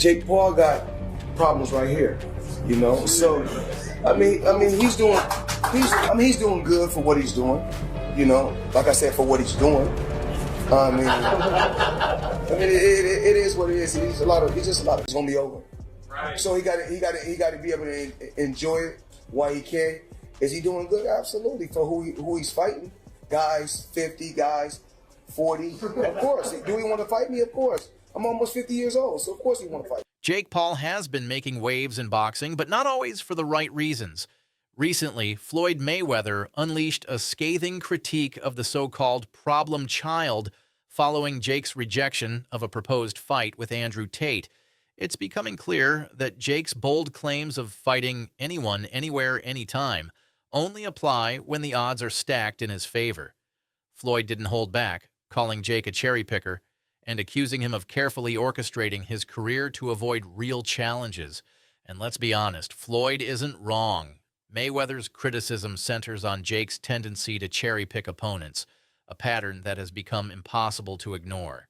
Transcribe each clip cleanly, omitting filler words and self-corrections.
Jake Paul got problems right here, you know. So, I mean, he's doing good for what he's doing, you know. Like I said, for what he's doing. It is what it is. It's just a lot of. It's gonna be over. Right. So he got to be able to enjoy it while he can. Is he doing good? Absolutely. For who he's fighting, guys 50, guys 40. Of course. Do he want to fight me? Of course. I'm almost 50 years old, so of course he want to fight. Jake Paul has been making waves in boxing, but not always for the right reasons. Recently, Floyd Mayweather unleashed a scathing critique of the so-called problem child following Jake's rejection of a proposed fight with Andrew Tate. It's becoming clear that Jake's bold claims of fighting anyone, anywhere, anytime only apply when the odds are stacked in his favor. Floyd didn't hold back, calling Jake a cherry picker and accusing him of carefully orchestrating his career to avoid real challenges. And let's be honest, Floyd isn't wrong. Mayweather's criticism centers on Jake's tendency to cherry-pick opponents, a pattern that has become impossible to ignore.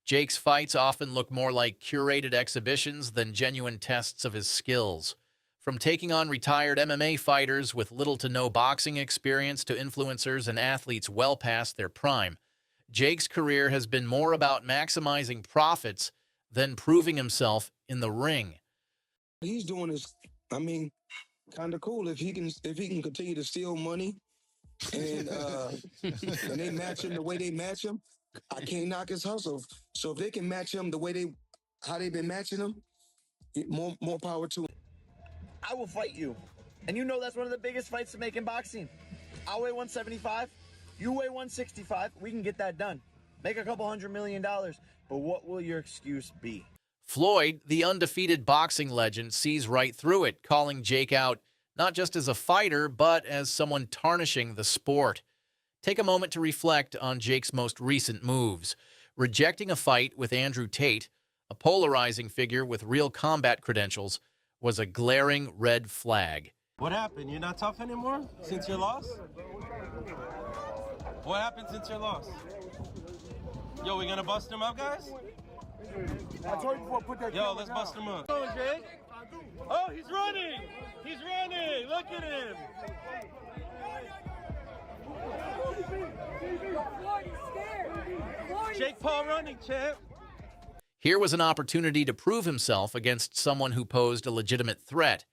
Jake's fights often look more like curated exhibitions than genuine tests of his skills. From taking on retired MMA fighters with little to no boxing experience to influencers and athletes well past their prime, Jake's career has been more about maximizing profits than proving himself in the ring. What he's doing is, kind of cool if he can continue to steal money and and they match him the way they match him. I can't knock his hustle. So if they can match him the way how they've been matching him, more power to him. I will fight you. And you know that's one of the biggest fights to make in boxing. I'll weigh 175, you weigh 165, we can get that done. Make a couple $100 million, but what will your excuse be? Floyd, the undefeated boxing legend, sees right through it, calling Jake out not just as a fighter, but as someone tarnishing the sport. Take a moment to reflect on Jake's most recent moves. Rejecting a fight with Andrew Tate, a polarizing figure with real combat credentials, was a glaring red flag. What happened? You're not tough anymore since your loss? What happened since your loss? Yo, we gonna bust him up, guys? I told you before, put that. Yo, let's bust him up. Go, Jake. Oh, he's running! He's running! Look at him! Jake Paul running, champ. Here was an opportunity to prove himself against someone who posed a legitimate threat.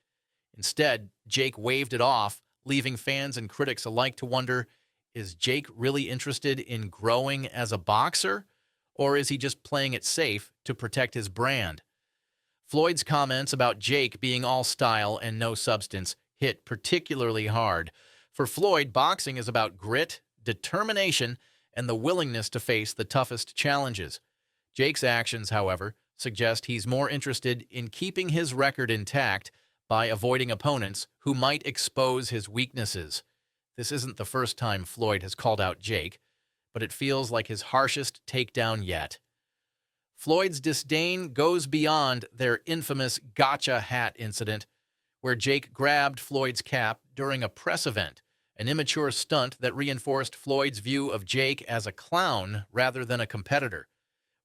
Instead, Jake waved it off, leaving fans and critics alike to wonder, is Jake really interested in growing as a boxer? Or is he just playing it safe to protect his brand? Floyd's comments about Jake being all style and no substance hit particularly hard. For Floyd, boxing is about grit, determination, and the willingness to face the toughest challenges. Jake's actions, however, suggest he's more interested in keeping his record intact by avoiding opponents who might expose his weaknesses. This isn't the first time Floyd has called out Jake, but it feels like his harshest takedown yet. Floyd's disdain goes beyond their infamous gotcha hat incident, where Jake grabbed Floyd's cap during a press event, an immature stunt that reinforced Floyd's view of Jake as a clown rather than a competitor.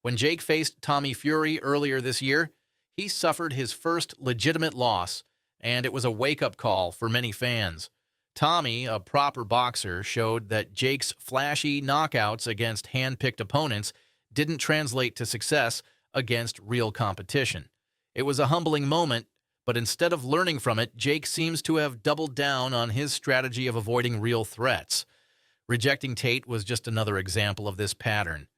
When Jake faced Tommy Fury earlier this year, he suffered his first legitimate loss, and it was a wake-up call for many fans. Tommy, a proper boxer, showed that Jake's flashy knockouts against hand-picked opponents didn't translate to success against real competition. It was a humbling moment, but instead of learning from it, Jake seems to have doubled down on his strategy of avoiding real threats. Rejecting Tate was just another example of this pattern.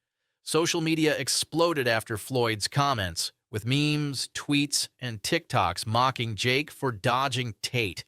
Social media exploded after Floyd's comments, with memes, tweets, and TikToks mocking Jake for dodging Tate.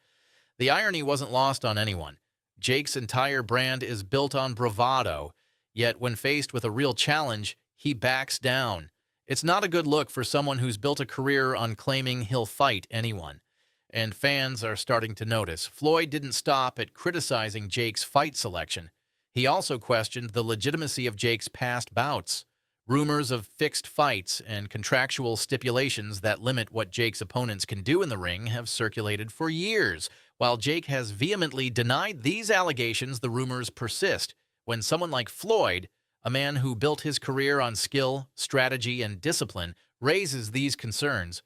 The irony wasn't lost on anyone. Jake's entire brand is built on bravado, yet when faced with a real challenge, he backs down. It's not a good look for someone who's built a career on claiming he'll fight anyone. And fans are starting to notice. Floyd didn't stop at criticizing Jake's fight selection. He also questioned the legitimacy of Jake's past bouts. Rumors of fixed fights and contractual stipulations that limit what Jake's opponents can do in the ring have circulated for years. While Jake has vehemently denied these allegations, the rumors persist. When someone like Floyd, a man who built his career on skill, strategy, and discipline, raises these concerns,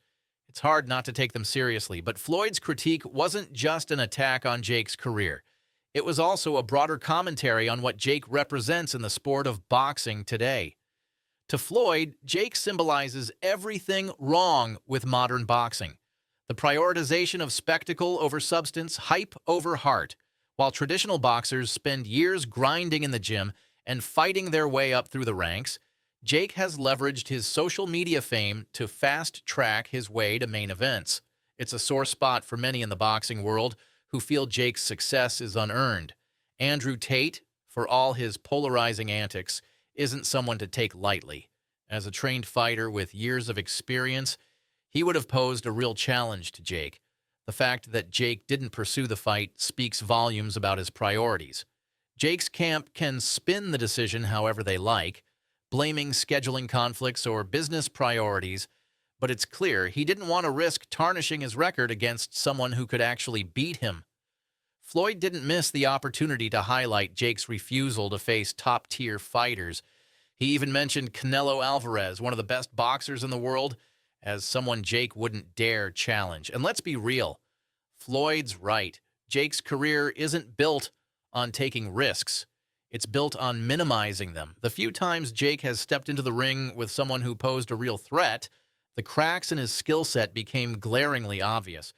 it's hard not to take them seriously. But Floyd's critique wasn't just an attack on Jake's career. It was also a broader commentary on what Jake represents in the sport of boxing today. To Floyd, Jake symbolizes everything wrong with modern boxing. The prioritization of spectacle over substance, hype over heart. While traditional boxers spend years grinding in the gym and fighting their way up through the ranks, Jake has leveraged his social media fame to fast-track his way to main events. It's a sore spot for many in the boxing world who feel Jake's success is unearned. Andrew Tate, for all his polarizing antics, isn't someone to take lightly. As a trained fighter with years of experience, he would have posed a real challenge to Jake. The fact that Jake didn't pursue the fight speaks volumes about his priorities. Jake's camp can spin the decision however they like, blaming scheduling conflicts or business priorities, but it's clear he didn't want to risk tarnishing his record against someone who could actually beat him. Floyd didn't miss the opportunity to highlight Jake's refusal to face top-tier fighters. He even mentioned Canelo Alvarez, one of the best boxers in the world, as someone Jake wouldn't dare challenge. And let's be real, Floyd's right. Jake's career isn't built on taking risks. It's built on minimizing them. The few times Jake has stepped into the ring with someone who posed a real threat, the cracks in his skill set became glaringly obvious.